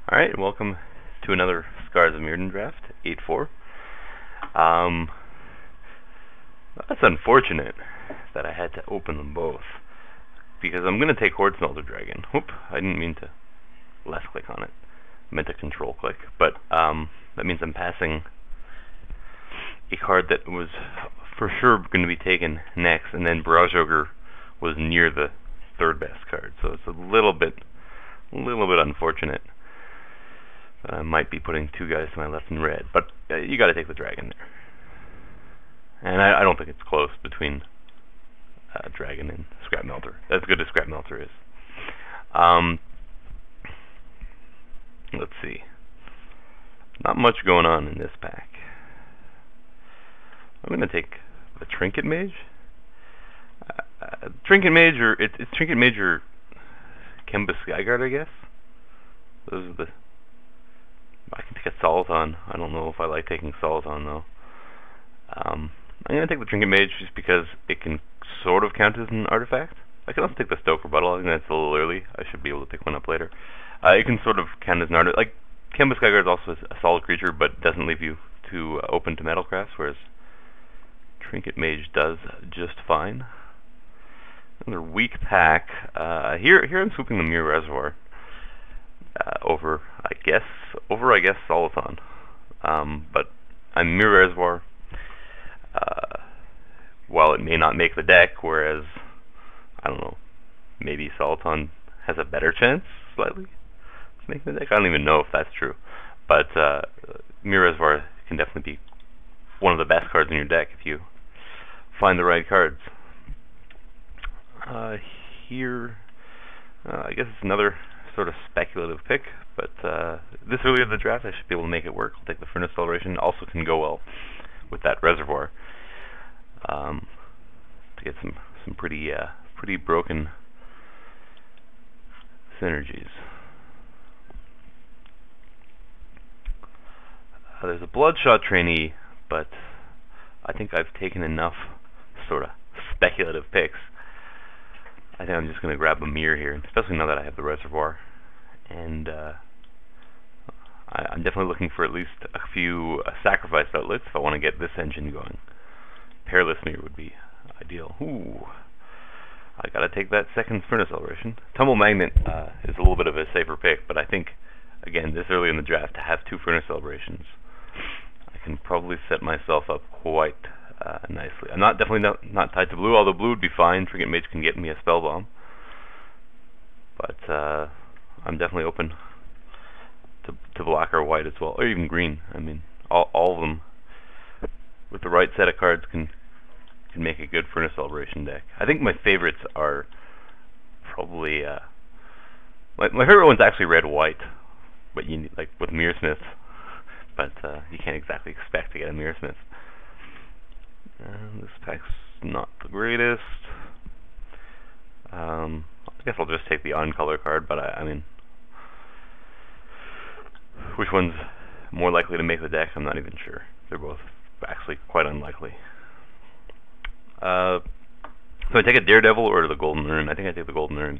Alright, welcome to another Scars of Mirrodin draft, 8-4. That's unfortunate that I had to open them both, because I'm going to take Horde Smelter Dragon. Whoop, I didn't mean to left click on it. I meant to control click, but that means I'm passing a card that was for sure going to be taken next, and then Barrage Ogre was near the third best card, so it's a little bit unfortunate. I might be putting two guys to my left in red, but you got to take the dragon there. And I don't think it's close between dragon and Scrap Melter. As good as Scrap Melter is. Let's see. Not much going on in this pack. I'm going to take the Trinket Mage. Trinket Mage, or it's Trinket Mage or Kemba Skyguard, I guess. Those are the. I can take a Solithon. I don't know if I like taking Solithon though. I'm going to take the Trinket Mage just because it can sort of count as an artifact. I can also take the Stoke Rebuttal. I think that's a little early. I should be able to pick one up later. It can sort of count as an artifact. Like, Kemba Skyguard is also a solid creature, but doesn't leave you too open to Metalcrafts, whereas Trinket Mage does just fine. Another weak pack. Here I'm swooping the Mirror Reservoir over I guess Solithon. But I'm Mirror Reservoir. While it may not make the deck, whereas I don't know, maybe Solithon has a better chance slightly to make the deck. I don't even know if that's true, but Mirror Reservoir can definitely be one of the best cards in your deck if you find the right cards. Here, I guess it's another sort of speculative pick, but this early in the draft I should be able to make it work. I'll take the Furnace Celebration. Also can go well with that Reservoir to get some pretty broken synergies. There's a Bloodshot Trainee, but I think I've taken enough sort of speculative picks. I think I'm just going to grab a mirror here, especially now that I have the Reservoir. And I'm definitely looking for at least a few sacrifice outlets if I want to get this engine going. Perilous Mirror would be ideal. Ooh, I got to take that second Furnace Celebration. Tumble Magnet is a little bit of a safer pick, but I think, again, this early in the draft, to have two Furnace Celebrations, I can probably set myself up quite nicely. I'm definitely not tied to blue, although blue would be fine. Trinket Mage can get me a Spell Bomb. But I'm definitely open to black or white as well, or even green. I mean, all of them with the right set of cards can make a good Furnace Celebration deck. I think my favorites are probably my favorite one's actually red white, but you need, like with Mirrorsmith, but you can't exactly expect to get a Mirrorsmith. This pack's not the greatest. I guess I'll just take the on-color card, but I mean, which one's more likely to make the deck, I'm not even sure. They're both actually quite unlikely. So I take a Daredevil or the Golden Urn. I think I take the Golden Urn.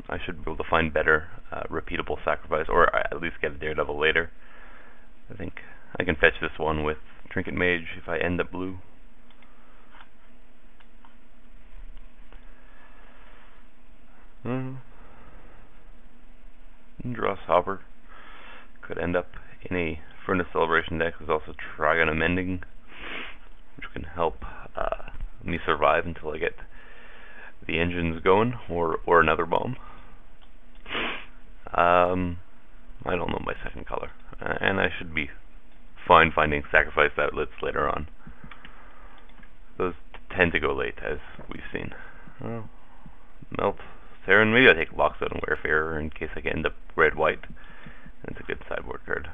I should be able to find better repeatable sacrifice, or at least get a Daredevil later. I think I can fetch this one with Trinket Mage if I end up blue. Dross Hopper could end up in a Furnace Celebration deck. There's also Trigon Amending, which can help me survive until I get the engines going, or another bomb. I don't know my second color, and I should be fine finding sacrifice outlets later on. Those tend to go late, as we've seen. Melt Saren. Maybe I take Lockstone and Wayfarer in case I can end up red-white. It's a good sideboard card.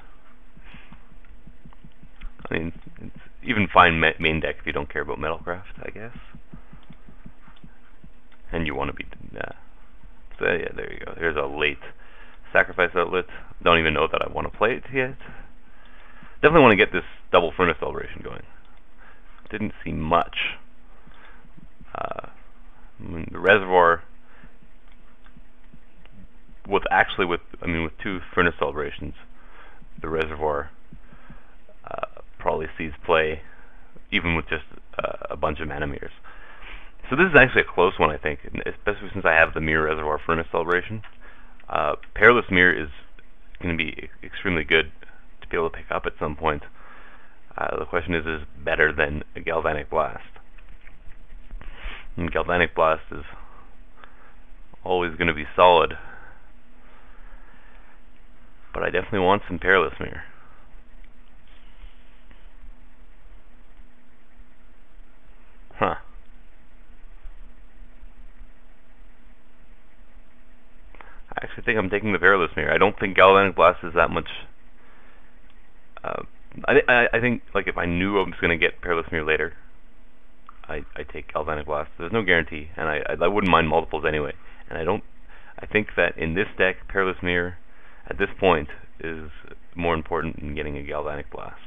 I mean, it's even fine main deck if you don't care about Metalcraft, I guess. And you want to be... so yeah, there you go. Here's a late sacrifice outlet. Don't even know that I want to play it yet. Definitely want to get this double Furnace Celebration going. Didn't see much. The Reservoir with two furnace celebrations, the reservoir probably sees play, even with just a bunch of mana mirrors. So this is actually a close one, I think, especially since I have the mirror reservoir furnace celebration. Perilous Mirror is going to be extremely good to be able to pick up at some point. The question is better than a Galvanic Blast? And Galvanic Blast is always going to be solid, but I definitely want some Perilous Mirror. Huh. I actually think I'm taking the Perilous Mirror. I don't think Galvanic Blast is that much. I think, like, if I knew I was going to get Perilous Mirror later, I take Galvanic Blast. There's no guarantee, and I wouldn't mind multiples anyway. And I think that in this deck, Perilous Mirror at this point is more important than getting a Galvanic Blast.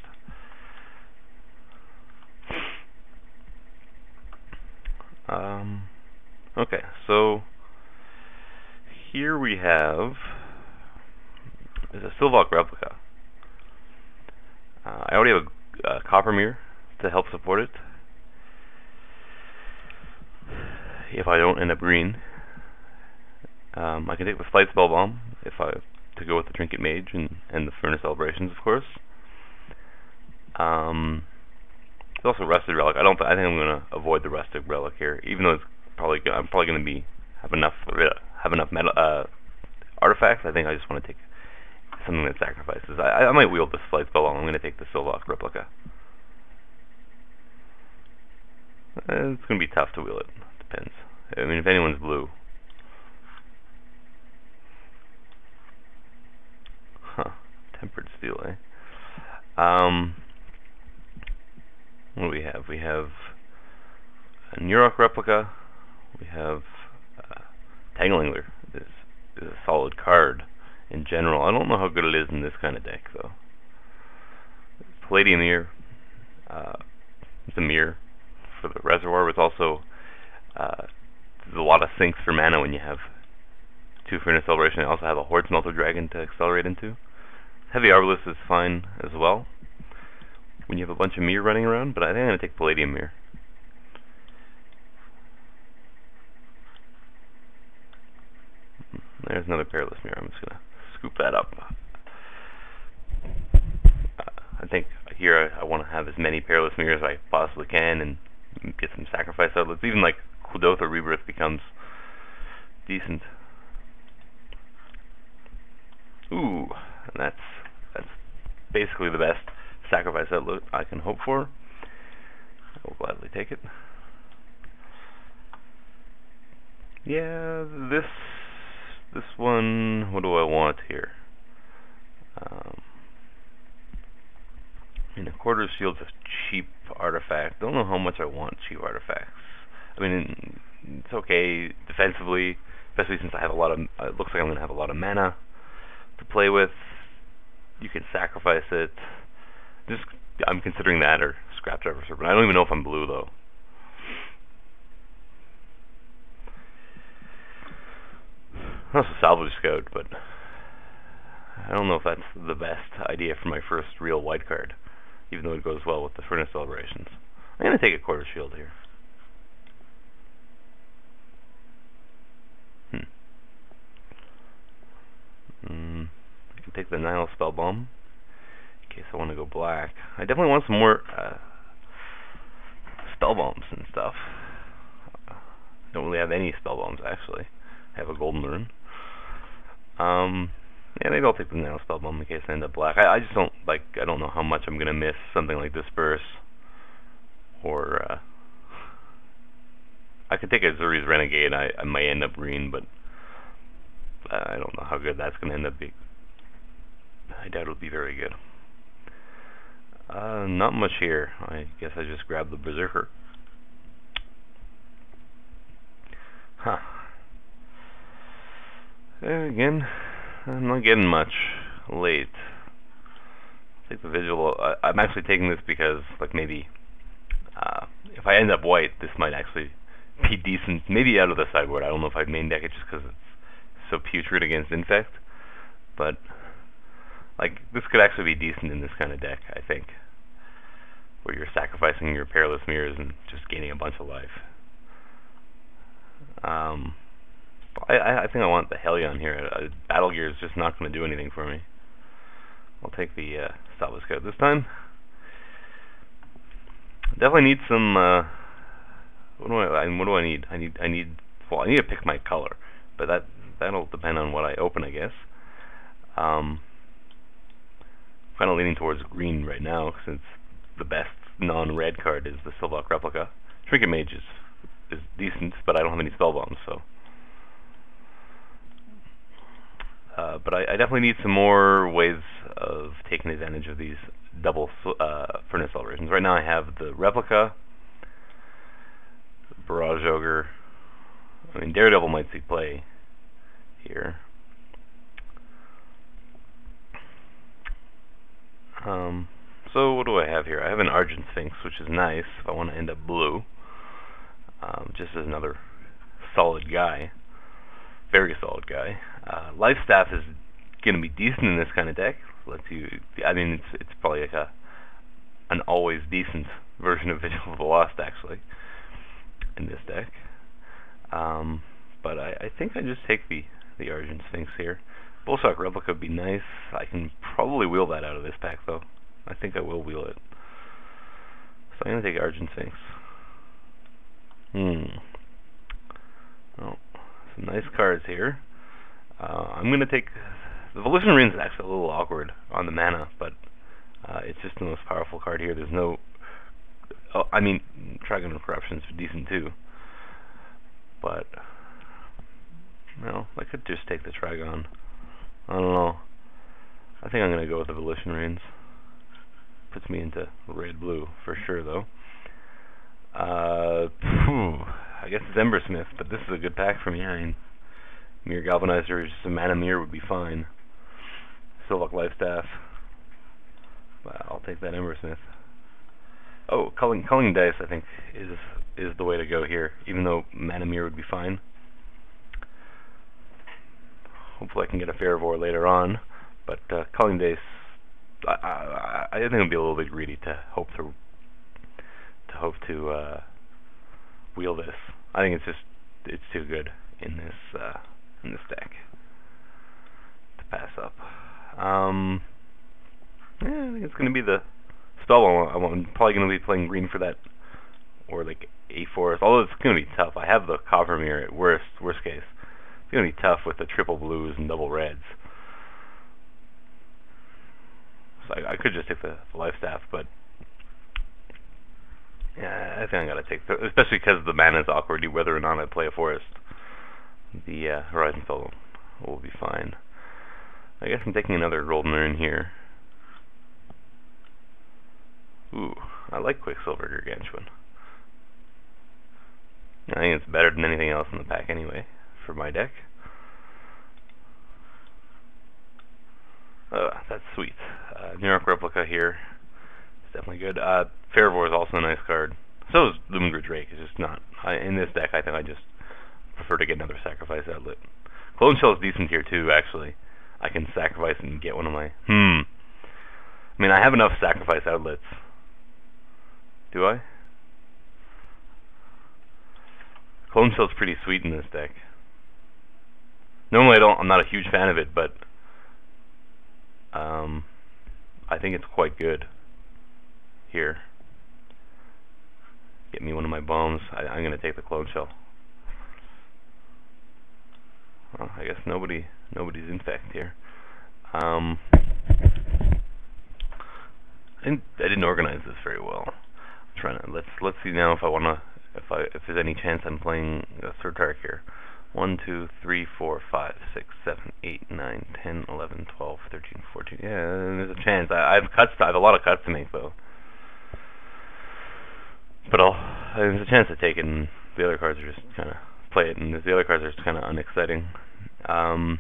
Okay, so here we have is a Sylvok replica. I already have a Copper Mirror to help support it if I don't end up green. I can take the Flight Spell Bomb to go with the Trinket Mage and the Furnace Celebrations, of course. There's also Rusted Relic. I think I'm going to avoid the Rusted Relic here, even though I'm probably going to have enough metal artifacts. I think I just want to take something that sacrifices. I might wield this Flight Spell Bomb. I'm going to take the Sylvok replica. It's going to be tough to wield it. Depends. I mean, if anyone's blue. Huh. Tempered Steel, eh? What do we have? We have a Nurok replica. We have Tanglingler. Is a solid card in general. I don't know how good it is in this kind of deck, though. Palladium Mirror. It's a mirror for the reservoir. It's also there's a lot of sinks for mana when you have two Furnace Celebration. I also have a Horde Smelter Dragon to accelerate into. Heavy Arbalest is fine as well when you have a bunch of mirror running around, but I think I'm going to take Palladium Mirror. There's another Perilous Mirror. I'm just going to scoop that up. I think here I want to have as many Perilous Mirrors as I possibly can and get some sacrifice outlets. Even like Kuldotha Rebirth becomes decent. Ooh, and that's basically the best sacrifice outlet I can hope for. I will gladly take it. Yeah, this one, what do I want here? I mean, a Quarter Shield's a cheap artifact. Don't know how much I want cheap artifacts. I mean, it's okay defensively, especially since I have a lot of. It looks like I'm going to have a lot of mana to play with. You can sacrifice it. I'm considering that or Scrap Driver Serpent. I don't even know if I'm blue though. Also Salvage Scout, but I don't know if that's the best idea for my first real white card, even though it goes well with the Furnace Celebrations. I'm going to take a Quarter Shield here. I can take the Nihil Spell Bomb in case I want to go black. I definitely want some more Spell Bombs and stuff. Don't really have any Spell Bombs actually. I have a Golden Rune. Yeah, maybe I'll take the Nihil Spell Bomb in case I end up black. I just don't I don't know how much I'm gonna miss something like Disperse, or I could take a Zuri's Renegade. I might end up green, but I don't know how good that's gonna end up being. I doubt it'll be very good. Not much here. I guess I just grabbed the Berserker. Huh. There again, I'm not getting much late. I'll take the visual. I'm actually taking this because, maybe if I end up white, this might actually be decent. Maybe out of the sideboard. I don't know if I'd main deck it just because it's so putrid against Infect, but like this could actually be decent in this kind of deck, I think, where you're sacrificing your Perilous Mirrors and just gaining a bunch of life. I think I want the Hellion here. Battle Gear is just not going to do anything for me. I'll take the Salvo Scout this time. Definitely need some. What do I need? I need to pick my color, but that'll depend on what I open, I guess. Kind of leaning towards green right now, since the best non-red card is the Sylvok Replica. Trinket Mage is decent, but I don't have any spell bombs, so. But I definitely need some more ways of taking advantage of these double Furnace Celebrations. Right now I have the Replica, Barrage Ogre. I mean, Daredevil might see play here. So what do I have here? I have an Argent Sphinx, which is nice if I want to end up blue. Just as another solid guy. Very solid guy. Life Staff is going to be decent in this kind of deck. I mean, it's probably like an always decent version of Vigil of the Lost, actually, in this deck. But I think I just take the Argent Sphinx here. Bullshock Replica would be nice. I can probably wheel that out of this pack, though. I think I will wheel it. So I'm going to take Argent Sphinx. Oh, some nice cards here. I'm going to take... The Volition Ring is actually a little awkward on the mana, but it's just the most powerful card here. There's no... Oh, I mean, Trigon of Corruption is decent too. But... well, I could just take the Trigon. I don't know. I think I'm going to go with the Volition Rings. Puts me into red-blue for sure, though. I guess it's Embersmith, but this is a good pack for me. I mean, Mirror Galvanizer, just a Mana Mirror would be fine. Sylvok Lifestaff. Well, I'll take that Embersmith. Oh, culling Dice, I think, is the way to go here, even though Mana Mirror would be fine. Hopefully I can get a Fervor later on, but Culling Dice, I think it'll be a little bit greedy to hope to wheel this. I think it's too good in this deck to pass up. Yeah, I think it's going to be the spell. I'm probably going to be playing green for that, or like A4. Although it's going to be tough. I have the Copper Mirror at worst case. It's going to be tough with the triple blues and double reds. So I could just take the Life Staff, but yeah, I think I gotta take, especially because the mana is awkward, whether or not I play a forest. The Horizon Spell will be fine. I guess I'm taking another Golden Urn here. Ooh, I like Quicksilver Gargantuan. I think it's better than anything else in the pack anyway, for my deck. That's sweet. New York Replica here. It's definitely good. Fervor is also a nice card. So is Lumgrid Drake. It's just not. In this deck, I think I just prefer to get another Sacrifice Outlet. Clone Shell is decent here too, actually. I can sacrifice and get one of my... I mean, I have enough Sacrifice Outlets. Do I? Clone Shell's pretty sweet in this deck. Normally I'm not a huge fan of it, but I think it's quite good here. Get me one of my bombs. I'm going to take the Clone Shell. Well, I guess nobody's Infect here. I didn't organize this very well. I'm trying to let's see now if I want to if there's any chance I'm playing a third target here. 1, 2, 3, 4, 5, 6, 7, 8, 9, 10, 11, 12, 13, 14. Yeah, there's a chance. I have a lot of cuts to make though. But there's a chance to take it, and the other cards are just kind of play it, and the other cards are just kind of unexciting. Turn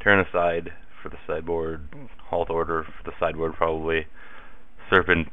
Aside for the sideboard, Halt Order for the sideboard probably. Serpent